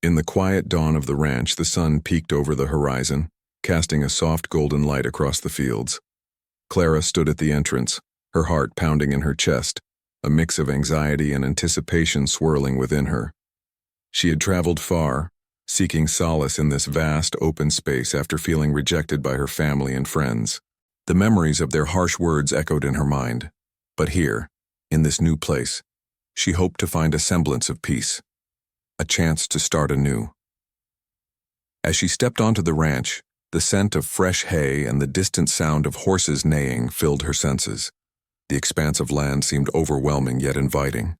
In the quiet dawn of the ranch, the sun peeked over the horizon, casting a soft golden light across the fields. Clara stood at the entrance, her heart pounding in her chest, a mix of anxiety and anticipation swirling within her. She had traveled far, seeking solace in this vast, open space after feeling rejected by her family and friends. The memories of their harsh words echoed in her mind. But here, in this new place, she hoped to find a semblance of peace, a chance to start anew. As she stepped onto the ranch, the scent of fresh hay and the distant sound of horses neighing filled her senses. The expanse of land seemed overwhelming yet inviting.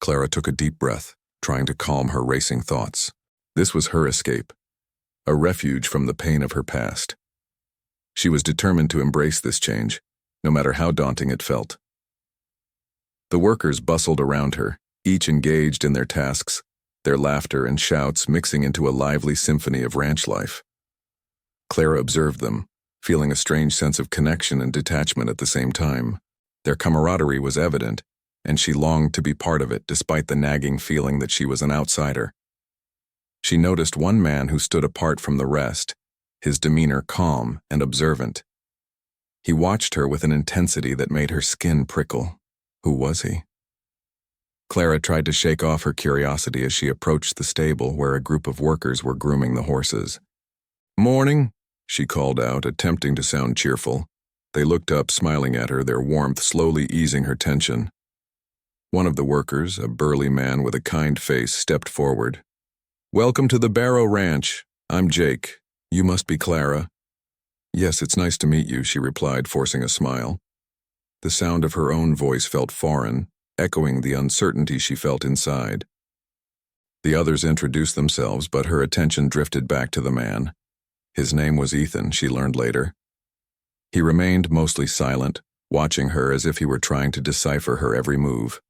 Clara took a deep breath, trying to calm her racing thoughts. This was her escape, a refuge from the pain of her past. She was determined to embrace this change, no matter how daunting it felt. The workers bustled around her, each engaged in their tasks, their laughter and shouts mixing into a lively symphony of ranch life. Clara observed them, feeling a strange sense of connection and detachment at the same time. Their camaraderie was evident, and she longed to be part of it despite the nagging feeling that she was an outsider. She noticed one man who stood apart from the rest, his demeanor calm and observant. He watched her with an intensity that made her skin prickle. Who was he? Clara tried to shake off her curiosity as she approached the stable where a group of workers were grooming the horses. "Morning," she called out, attempting to sound cheerful. They looked up, smiling at her, their warmth slowly easing her tension. One of the workers, a burly man with a kind face, stepped forward. "Welcome to the Barrow Ranch. I'm Jake. You must be Clara." "Yes, it's nice to meet you," she replied, forcing a smile. The sound of her own voice felt foreign, echoing the uncertainty she felt inside. The others introduced themselves, but her attention drifted back to the man. His name was Ethan, she learned later. He remained mostly silent, watching her as if he were trying to decipher her every move.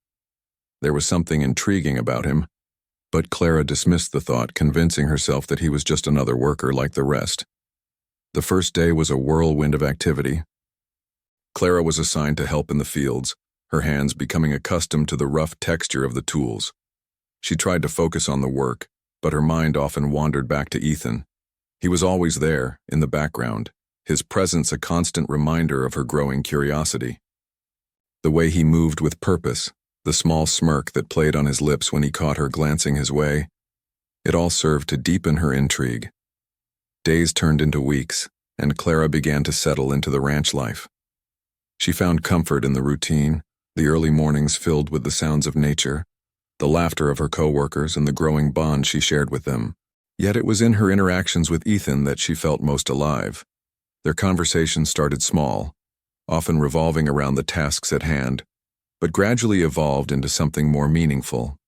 There was something intriguing about him, but Clara dismissed the thought, convincing herself that he was just another worker like the rest. The first day was a whirlwind of activity. Clara was assigned to help in the fields, her hands becoming accustomed to the rough texture of the tools. She tried to focus on the work, but her mind often wandered back to Ethan. He was always there, in the background, his presence a constant reminder of her growing curiosity. The way he moved with purpose, the small smirk that played on his lips when he caught her glancing his way, it all served to deepen her intrigue. Days turned into weeks, and Clara began to settle into the ranch life. She found comfort in the routine, the early mornings filled with the sounds of nature, the laughter of her co-workers, and the growing bond she shared with them. Yet it was in her interactions with Ethan that she felt most alive. Their conversations started small, often revolving around the tasks at hand, but gradually evolved into something more meaningful.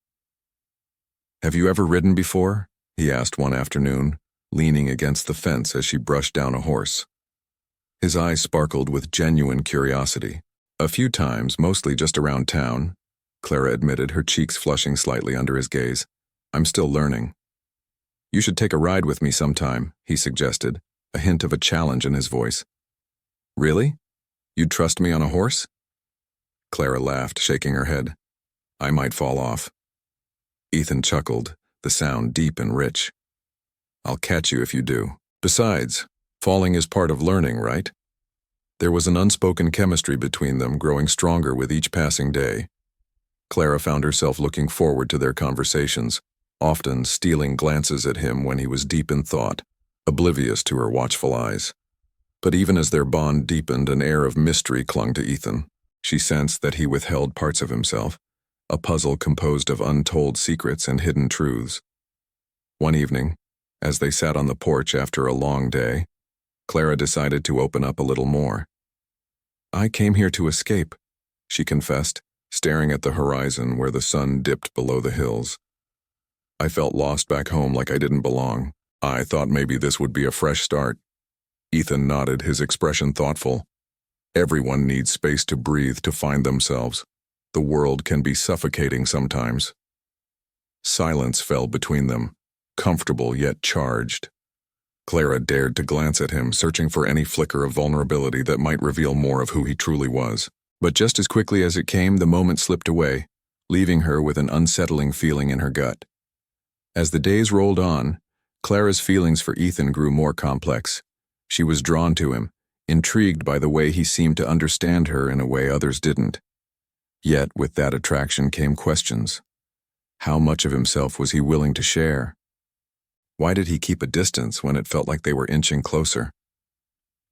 "Have you ever ridden before?" he asked one afternoon, leaning against the fence as she brushed down a horse. His eyes sparkled with genuine curiosity. "A few times, mostly just around town," Clara admitted, her cheeks flushing slightly under his gaze. "I'm still learning." "You should take a ride with me sometime," he suggested, a hint of a challenge in his voice. "Really? You'd trust me on a horse?" Clara laughed, shaking her head. "I might fall off." Ethan chuckled, the sound deep and rich. "I'll catch you if you do. Besides, falling is part of learning, right?" There was an unspoken chemistry between them, growing stronger with each passing day. Clara found herself looking forward to their conversations, often stealing glances at him when he was deep in thought, oblivious to her watchful eyes. But even as their bond deepened, an air of mystery clung to Ethan. She sensed that he withheld parts of himself, a puzzle composed of untold secrets and hidden truths. One evening, as they sat on the porch after a long day, Clara decided to open up a little more. "I came here to escape," she confessed, staring at the horizon where the sun dipped below the hills. "I felt lost back home, like I didn't belong. I thought maybe this would be a fresh start." Ethan nodded, his expression thoughtful. "Everyone needs space to breathe, to find themselves. The world can be suffocating sometimes." Silence fell between them, comfortable yet charged. Clara dared to glance at him, searching for any flicker of vulnerability that might reveal more of who he truly was. But just as quickly as it came, the moment slipped away, leaving her with an unsettling feeling in her gut. As the days rolled on, Clara's feelings for Ethan grew more complex. She was drawn to him, intrigued by the way he seemed to understand her in a way others didn't. Yet, with that attraction came questions. How much of himself was he willing to share? Why did he keep a distance when it felt like they were inching closer?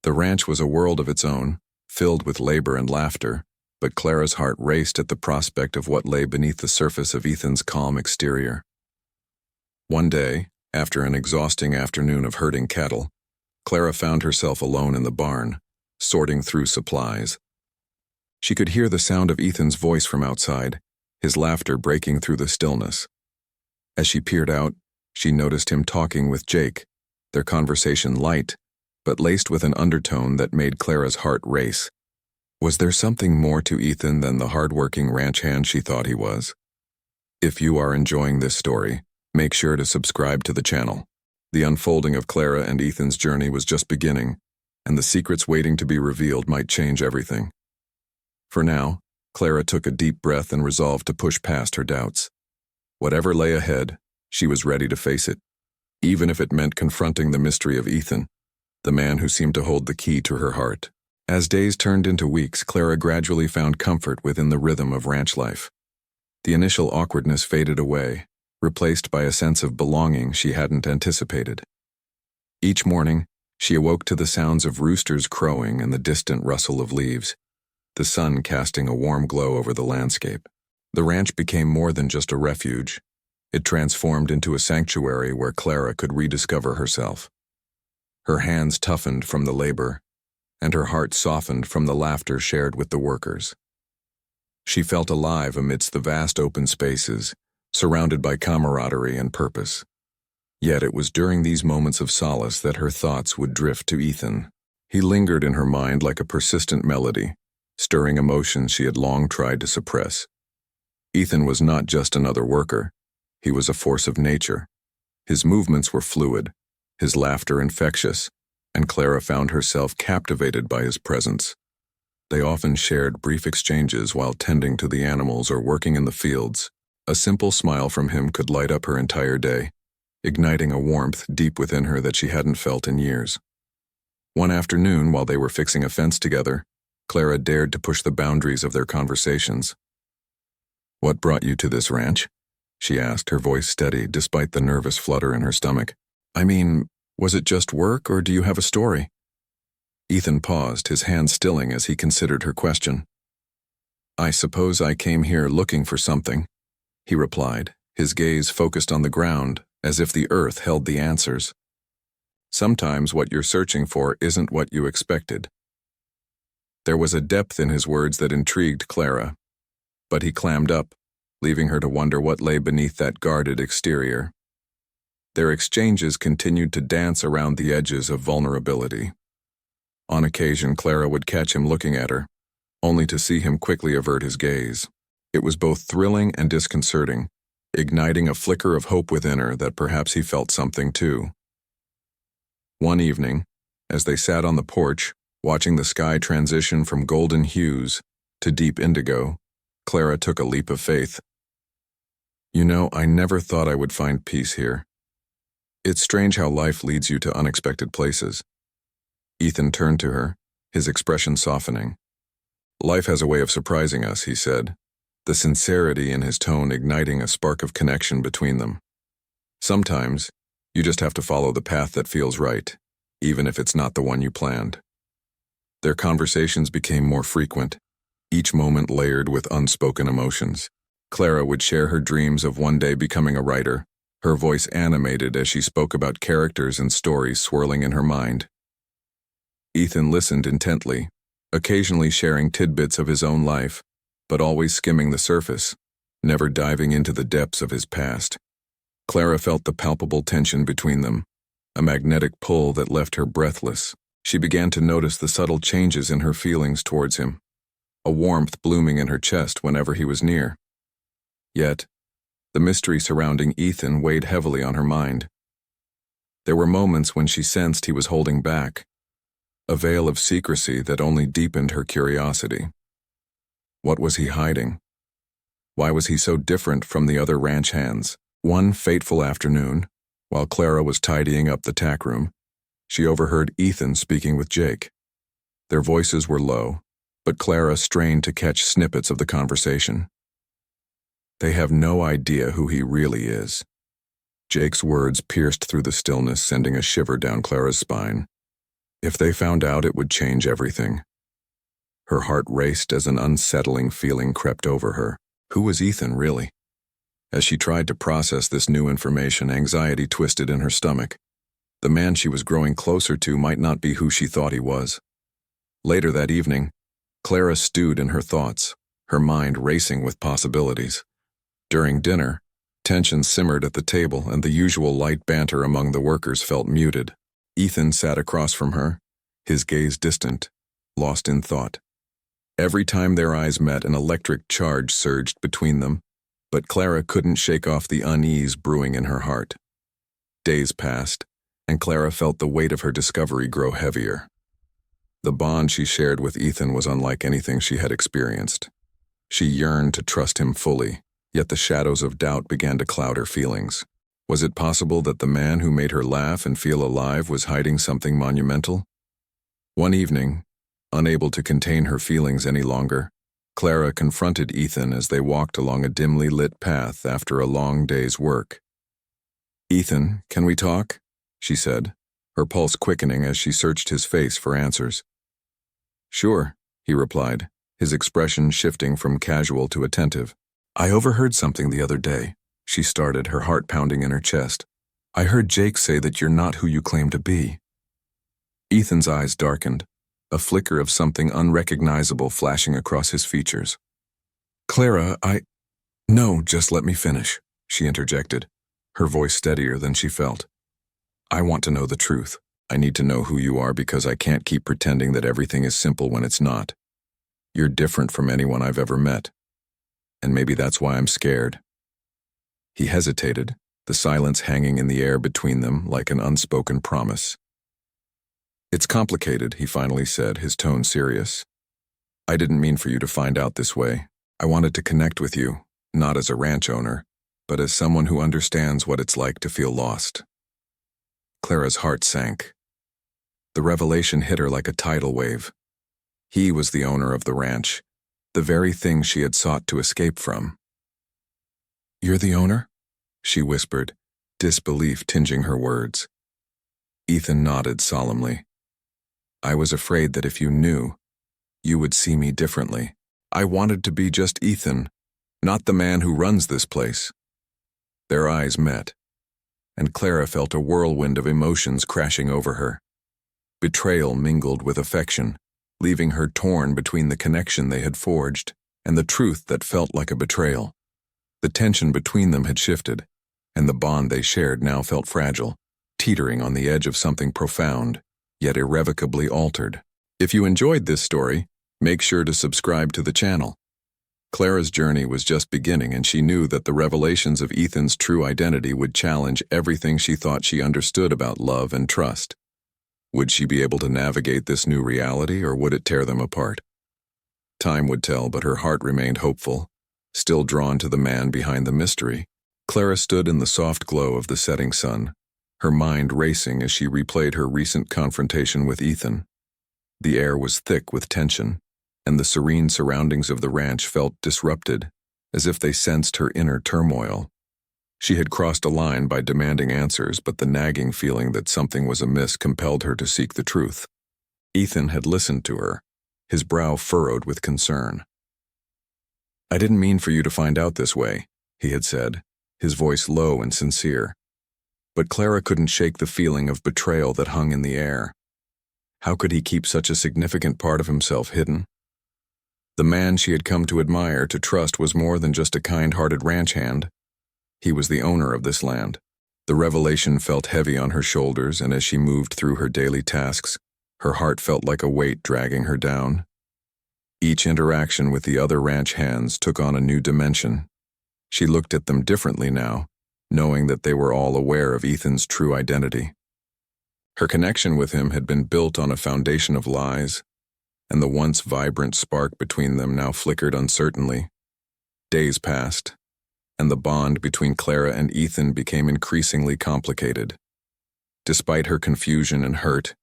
The ranch was a world of its own, filled with labor and laughter, but Clara's heart raced at the prospect of what lay beneath the surface of Ethan's calm exterior. One day, after an exhausting afternoon of herding cattle, Clara found herself alone in the barn, sorting through supplies. She could hear the sound of Ethan's voice from outside, his laughter breaking through the stillness. As she peered out, she noticed him talking with Jake, their conversation light, but laced with an undertone that made Clara's heart race. Was there something more to Ethan than the hard-working ranch hand she thought he was? If you are enjoying this story, make sure to subscribe to the channel. The unfolding of Clara and Ethan's journey was just beginning, and the secrets waiting to be revealed might change everything. For now, Clara took a deep breath and resolved to push past her doubts. Whatever lay ahead, she was ready to face it, even if it meant confronting the mystery of Ethan, the man who seemed to hold the key to her heart. As days turned into weeks, Clara gradually found comfort within the rhythm of ranch life. The initial awkwardness faded away, replaced by a sense of belonging she hadn't anticipated. Each morning, she awoke to the sounds of roosters crowing and the distant rustle of leaves, the sun casting a warm glow over the landscape. The ranch became more than just a refuge. It transformed into a sanctuary where Clara could rediscover herself. Her hands toughened from the labor, and her heart softened from the laughter shared with the workers. She felt alive amidst the vast open spaces, surrounded by camaraderie and purpose. Yet it was during these moments of solace that her thoughts would drift to Ethan. He lingered in her mind like a persistent melody, stirring emotions she had long tried to suppress. Ethan was not just another worker. He was a force of nature. His movements were fluid, his laughter infectious, and Clara found herself captivated by his presence. They often shared brief exchanges while tending to the animals or working in the fields. A simple smile from him could light up her entire day, igniting a warmth deep within her that she hadn't felt in years. One afternoon, while they were fixing a fence together, Clara dared to push the boundaries of their conversations. "What brought you to this ranch?" she asked, her voice steady despite the nervous flutter in her stomach. "I mean, was it just work, or do you have a story?" Ethan paused, his hand stilling as he considered her question. "I suppose I came here looking for something," he replied, his gaze focused on the ground, as if the earth held the answers. "Sometimes what you're searching for isn't what you expected." There was a depth in his words that intrigued Clara, but he clammed up, leaving her to wonder what lay beneath that guarded exterior. Their exchanges continued to dance around the edges of vulnerability. On occasion, Clara would catch him looking at her, only to see him quickly avert his gaze. It was both thrilling and disconcerting, igniting a flicker of hope within her that perhaps he felt something too. One evening, as they sat on the porch, watching the sky transition from golden hues to deep indigo, Clara took a leap of faith. "You know, I never thought I would find peace here. It's strange how life leads you to unexpected places." Ethan turned to her, his expression softening. "Life has a way of surprising us," he said, the sincerity in his tone igniting a spark of connection between them. "Sometimes, you just have to follow the path that feels right, even if it's not the one you planned." Their conversations became more frequent, each moment layered with unspoken emotions. Clara would share her dreams of one day becoming a writer, her voice animated as she spoke about characters and stories swirling in her mind. Ethan listened intently, occasionally sharing tidbits of his own life, but always skimming the surface, never diving into the depths of his past. Clara felt the palpable tension between them, a magnetic pull that left her breathless. She began to notice the subtle changes in her feelings towards him, a warmth blooming in her chest whenever he was near. Yet, the mystery surrounding Ethan weighed heavily on her mind. There were moments when she sensed he was holding back, a veil of secrecy that only deepened her curiosity. What was he hiding? Why was he so different from the other ranch hands? One fateful afternoon, while Clara was tidying up the tack room, she overheard Ethan speaking with Jake. Their voices were low, but Clara strained to catch snippets of the conversation. "They have no idea who he really is." Jake's words pierced through the stillness, sending a shiver down Clara's spine. If they found out, it would change everything. Her heart raced as an unsettling feeling crept over her. Who was Ethan, really? As she tried to process this new information, anxiety twisted in her stomach. The man she was growing closer to might not be who she thought he was. Later that evening, Clara stewed in her thoughts, her mind racing with possibilities. During dinner, tension simmered at the table and the usual light banter among the workers felt muted. Ethan sat across from her, his gaze distant, lost in thought. Every time their eyes met, an electric charge surged between them, but Clara couldn't shake off the unease brewing in her heart. Days passed, and Clara felt the weight of her discovery grow heavier. The bond she shared with Ethan was unlike anything she had experienced. She yearned to trust him fully, yet the shadows of doubt began to cloud her feelings. Was it possible that the man who made her laugh and feel alive was hiding something monumental? One evening, unable to contain her feelings any longer, Clara confronted Ethan as they walked along a dimly lit path after a long day's work. "Ethan, can we talk?" she said, her pulse quickening as she searched his face for answers. "Sure," he replied, his expression shifting from casual to attentive. "I overheard something the other day," she started, her heart pounding in her chest. "I heard Jake say that you're not who you claim to be." Ethan's eyes darkened, a flicker of something unrecognizable flashing across his features. "Clara, No, just let me finish," she interjected, her voice steadier than she felt. "I want to know the truth. I need to know who you are because I can't keep pretending that everything is simple when it's not. You're different from anyone I've ever met. And maybe that's why I'm scared." He hesitated, the silence hanging in the air between them like an unspoken promise. "It's complicated," he finally said, his tone serious. "I didn't mean for you to find out this way. I wanted to connect with you, not as a ranch owner, but as someone who understands what it's like to feel lost." Clara's heart sank. The revelation hit her like a tidal wave. He was the owner of the ranch, the very thing she had sought to escape from. "You're the owner?" she whispered, disbelief tinging her words. Ethan nodded solemnly. "I was afraid that if you knew, you would see me differently. I wanted to be just Ethan, not the man who runs this place." Their eyes met, and Clara felt a whirlwind of emotions crashing over her. Betrayal mingled with affection, leaving her torn between the connection they had forged and the truth that felt like a betrayal. The tension between them had shifted, and the bond they shared now felt fragile, teetering on the edge of something profound, yet irrevocably altered. If you enjoyed this story, make sure to subscribe to the channel. Clara's journey was just beginning, and she knew that the revelations of Ethan's true identity would challenge everything she thought she understood about love and trust. Would she be able to navigate this new reality, or would it tear them apart? Time would tell, but her heart remained hopeful, still drawn to the man behind the mystery. Clara stood in the soft glow of the setting sun, her mind racing as she replayed her recent confrontation with Ethan. The air was thick with tension, and the serene surroundings of the ranch felt disrupted, as if they sensed her inner turmoil. She had crossed a line by demanding answers, but the nagging feeling that something was amiss compelled her to seek the truth. Ethan had listened to her, his brow furrowed with concern. "I didn't mean for you to find out this way," he had said, his voice low and sincere. But Clara couldn't shake the feeling of betrayal that hung in the air. How could he keep such a significant part of himself hidden? The man she had come to admire, to trust, was more than just a kind-hearted ranch hand. He was the owner of this land. The revelation felt heavy on her shoulders, and as she moved through her daily tasks, her heart felt like a weight dragging her down. Each interaction with the other ranch hands took on a new dimension. She looked at them differently now, knowing that they were all aware of Ethan's true identity. Her connection with him had been built on a foundation of lies, and the once vibrant spark between them now flickered uncertainly. Days passed, and the bond between Clara and Ethan became increasingly complicated. Despite her confusion and hurt,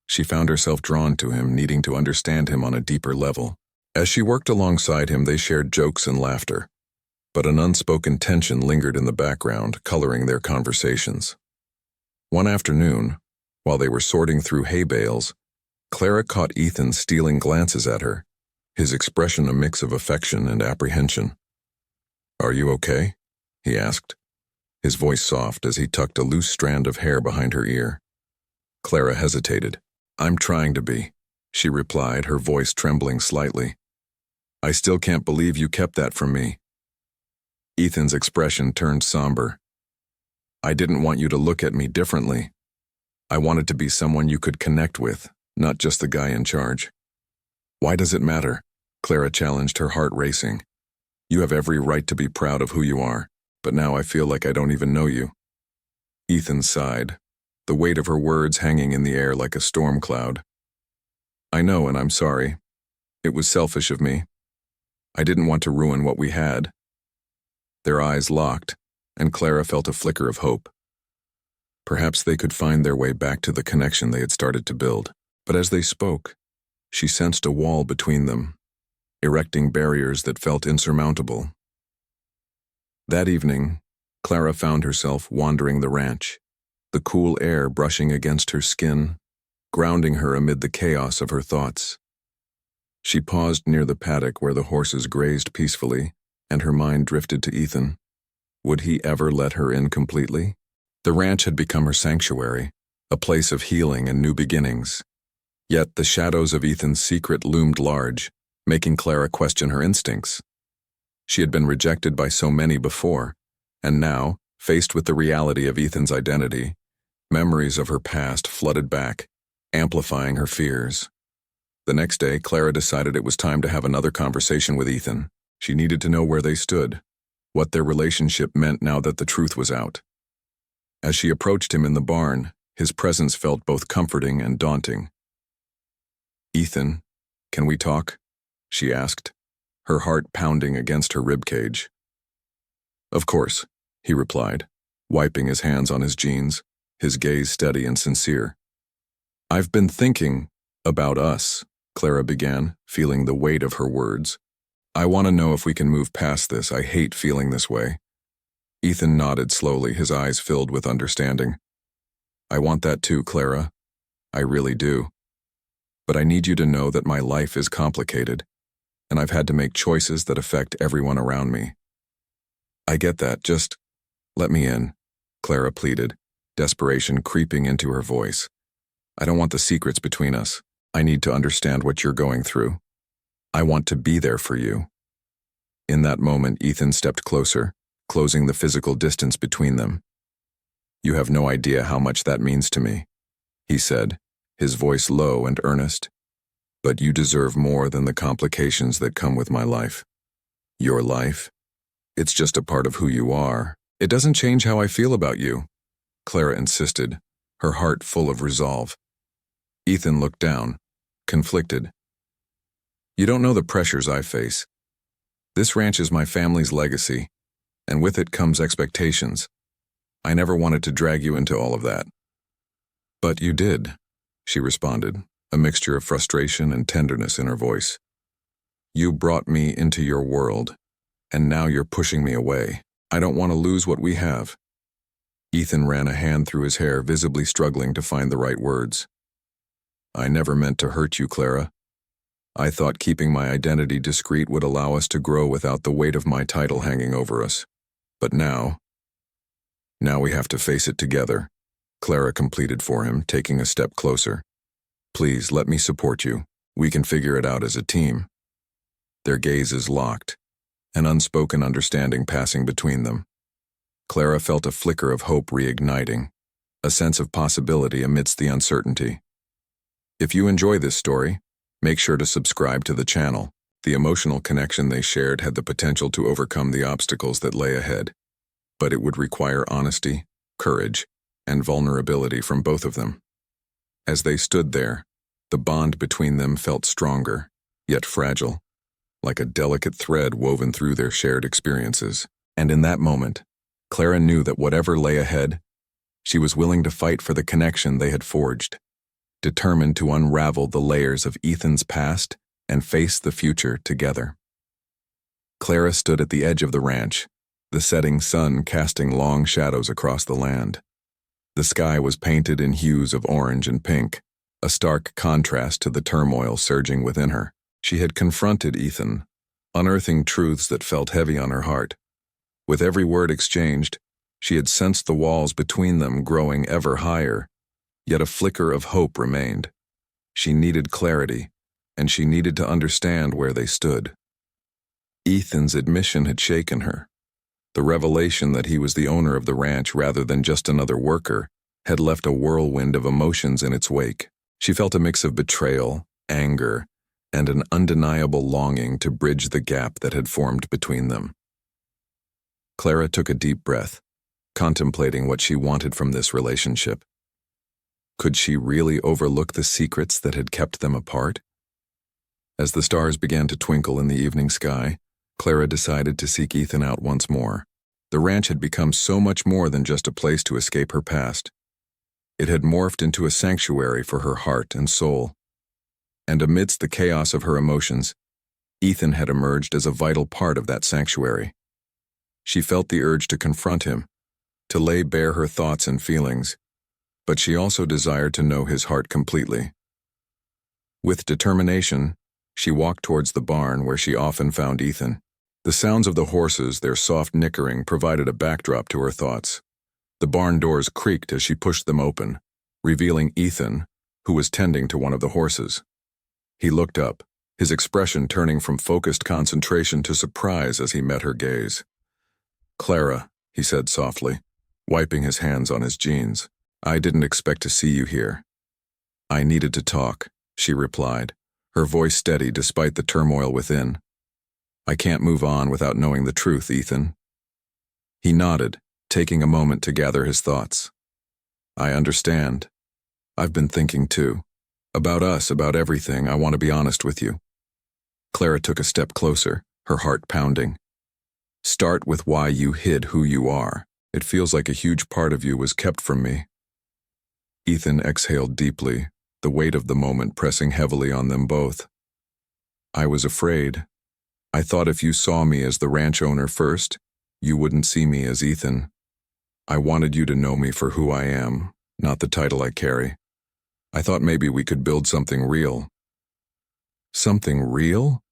she found herself drawn to him, needing to understand him on a deeper level. As she worked alongside him, they shared jokes and laughter, but an unspoken tension lingered in the background, coloring their conversations. One afternoon, while they were sorting through hay bales, Clara caught Ethan stealing glances at her, his expression a mix of affection and apprehension. "Are you okay?" he asked, his voice soft as he tucked a loose strand of hair behind her ear. Clara hesitated. "I'm trying to be," she replied, her voice trembling slightly. "I still can't believe you kept that from me." Ethan's expression turned somber. "I didn't want you to look at me differently. I wanted to be someone you could connect with, not just the guy in charge." "Why does it matter?" Clara challenged, her heart racing. "You have every right to be proud of who you are, but now I feel like I don't even know you." Ethan sighed, the weight of her words hanging in the air like a storm cloud. "I know, and I'm sorry. It was selfish of me. I didn't want to ruin what we had." Their eyes locked, and Clara felt a flicker of hope. Perhaps they could find their way back to the connection they had started to build. But as they spoke, she sensed a wall between them, erecting barriers that felt insurmountable. That evening, Clara found herself wandering the ranch, the cool air brushing against her skin, grounding her amid the chaos of her thoughts. She paused near the paddock where the horses grazed peacefully, and her mind drifted to Ethan. Would he ever let her in completely? The ranch had become her sanctuary, a place of healing and new beginnings. Yet the shadows of Ethan's secret loomed large, making Clara question her instincts. She had been rejected by so many before, and now, faced with the reality of Ethan's identity, memories of her past flooded back, amplifying her fears. The next day, Clara decided it was time to have another conversation with Ethan. She needed to know where they stood, what their relationship meant now that the truth was out. As she approached him in the barn, his presence felt both comforting and daunting. "Ethan, can we talk?" she asked, her heart pounding against her ribcage. "Of course," he replied, wiping his hands on his jeans, his gaze steady and sincere. "I've been thinking about us," Clara began, feeling the weight of her words. "I want to know if we can move past this. I hate feeling this way." Ethan nodded slowly, his eyes filled with understanding. "I want that too, Clara. I really do. But I need you to know that my life is complicated, and I've had to make choices that affect everyone around me." "I get that. Just let me in," Clara pleaded, desperation creeping into her voice. "I don't want the secrets between us. I need to understand what you're going through. I want to be there for you." In that moment, Ethan stepped closer, closing the physical distance between them. "You have no idea how much that means to me," he said, his voice low and earnest. "But you deserve more than the complications that come with my life. Your life? It's just a part of who you are. It doesn't change how I feel about you," Clara insisted, her heart full of resolve. Ethan looked down, conflicted. "You don't know the pressures I face. This ranch is my family's legacy, and with it comes expectations. I never wanted to drag you into all of that." "But you did," she responded, a mixture of frustration and tenderness in her voice. "You brought me into your world, and now you're pushing me away. I don't want to lose what we have." Ethan ran a hand through his hair, visibly struggling to find the right words. "I never meant to hurt you, Clara. I thought keeping my identity discreet would allow us to grow without the weight of my title hanging over us. But now we have to face it together," Clara completed for him, taking a step closer. "Please, let me support you. We can figure it out as a team." Their gazes locked, an unspoken understanding passing between them. Clara felt a flicker of hope reigniting, a sense of possibility amidst the uncertainty. If you enjoy this story, make sure to subscribe to the channel. The emotional connection they shared had the potential to overcome the obstacles that lay ahead, but it would require honesty, courage, and vulnerability from both of them. As they stood there, the bond between them felt stronger, yet fragile, like a delicate thread woven through their shared experiences. And in that moment, Clara knew that whatever lay ahead, she was willing to fight for the connection they had forged, determined to unravel the layers of Ethan's past and face the future together. Clara stood at the edge of the ranch, the setting sun casting long shadows across the land. The sky was painted in hues of orange and pink, a stark contrast to the turmoil surging within her. She had confronted Ethan, unearthing truths that felt heavy on her heart. With every word exchanged, she had sensed the walls between them growing ever higher, yet a flicker of hope remained. She needed clarity, and she needed to understand where they stood. Ethan's admission had shaken her. The revelation that he was the owner of the ranch rather than just another worker had left a whirlwind of emotions in its wake. She felt a mix of betrayal, anger, and an undeniable longing to bridge the gap that had formed between them. Clara took a deep breath, contemplating what she wanted from this relationship. Could she really overlook the secrets that had kept them apart? As the stars began to twinkle in the evening sky, Clara decided to seek Ethan out once more. The ranch had become so much more than just a place to escape her past. It had morphed into a sanctuary for her heart and soul. And amidst the chaos of her emotions, Ethan had emerged as a vital part of that sanctuary. She felt the urge to confront him, to lay bare her thoughts and feelings, but she also desired to know his heart completely. With determination, she walked towards the barn where she often found Ethan. The sounds of the horses, their soft nickering, provided a backdrop to her thoughts. The barn doors creaked as she pushed them open, revealing Ethan, who was tending to one of the horses. He looked up, his expression turning from focused concentration to surprise as he met her gaze. "Clara," he said softly, wiping his hands on his jeans, "I didn't expect to see you here." "I needed to talk," she replied, her voice steady despite the turmoil within. "I can't move on without knowing the truth, Ethan." He nodded, taking a moment to gather his thoughts. "I understand. I've been thinking too. About us, about everything. I want to be honest with you." Clara took a step closer, her heart pounding. "Start with why you hid who you are. It feels like a huge part of you was kept from me." Ethan exhaled deeply, the weight of the moment pressing heavily on them both. "I was afraid. I thought if you saw me as the ranch owner first, you wouldn't see me as Ethan. I wanted you to know me for who I am, not the title I carry. I thought maybe we could build something real." "Something real?"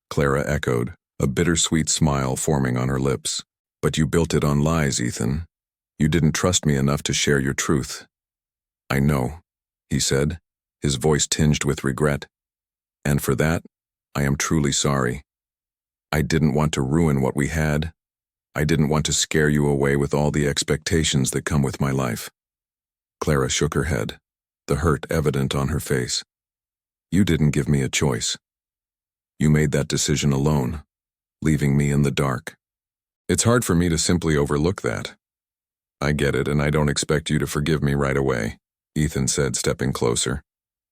Clara echoed, a bittersweet smile forming on her lips. "But you built it on lies, Ethan. You didn't trust me enough to share your truth." "I know," he said, his voice tinged with regret. "And for that, I am truly sorry. I didn't want to ruin what we had. I didn't want to scare you away with all the expectations that come with my life." Clara shook her head, the hurt evident on her face. "You didn't give me a choice. You made that decision alone, leaving me in the dark. It's hard for me to simply overlook that. I get it, and I don't expect you to forgive me right away," Ethan said, stepping closer.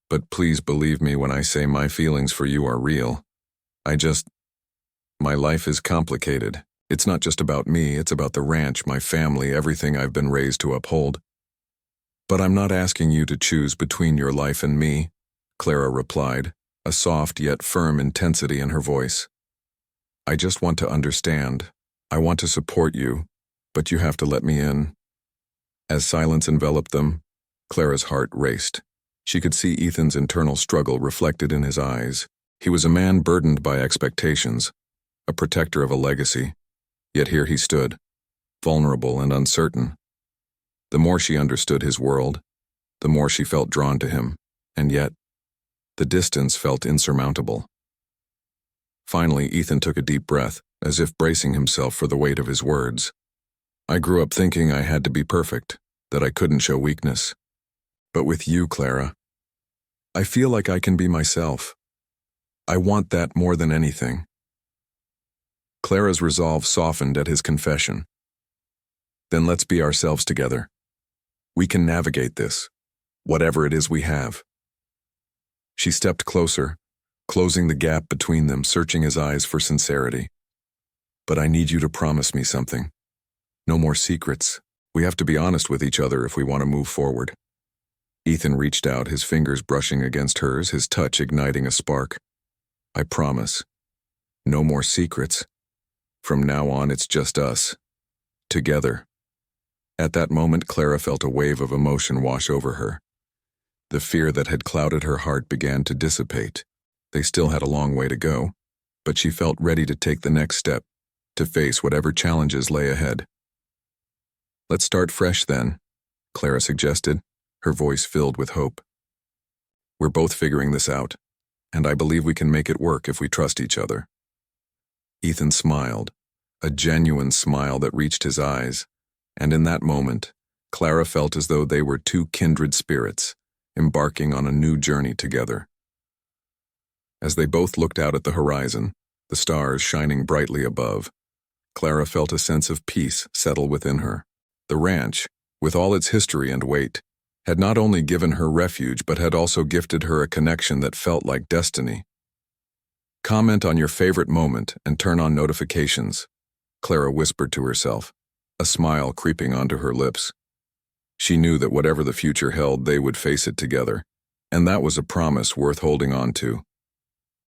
"But please believe me when I say my feelings for you are real. My life is complicated. It's not just about me, it's about the ranch, my family, everything I've been raised to uphold. But I'm not asking you to choose between your life and me," Clara replied, a soft yet firm intensity in her voice. "I just want to understand. I want to support you, but you have to let me in." As silence enveloped them, Clara's heart raced. She could see Ethan's internal struggle reflected in his eyes. He was a man burdened by expectations, a protector of a legacy. Yet here he stood, vulnerable and uncertain. The more she understood his world, the more she felt drawn to him, and yet, the distance felt insurmountable. Finally, Ethan took a deep breath, as if bracing himself for the weight of his words. "I grew up thinking I had to be perfect, that I couldn't show weakness. But with you, Clara, I feel like I can be myself. I want that more than anything." Clara's resolve softened at his confession. "Then let's be ourselves together. We can navigate this, whatever it is we have." She stepped closer, closing the gap between them, searching his eyes for sincerity. But I need you to promise me something. No more secrets. We have to be honest with each other if we want to move forward. Ethan reached out, his fingers brushing against hers, his touch igniting a spark. I promise. No more secrets. From now on, it's just us. Together. At that moment, Clara felt a wave of emotion wash over her. The fear that had clouded her heart began to dissipate. They still had a long way to go, but she felt ready to take the next step, to face whatever challenges lay ahead. Let's start fresh then, Clara suggested, her voice filled with hope. We're both figuring this out, and I believe we can make it work if we trust each other. Ethan smiled, a genuine smile that reached his eyes, and in that moment, Clara felt as though they were two kindred spirits, embarking on a new journey together. As they both looked out at the horizon, the stars shining brightly above, Clara felt a sense of peace settle within her. The ranch, with all its history and weight, had not only given her refuge but had also gifted her a connection that felt like destiny. Comment on your favorite moment and turn on notifications, Clara whispered to herself, a smile creeping onto her lips. She knew that whatever the future held, they would face it together, and that was a promise worth holding on to.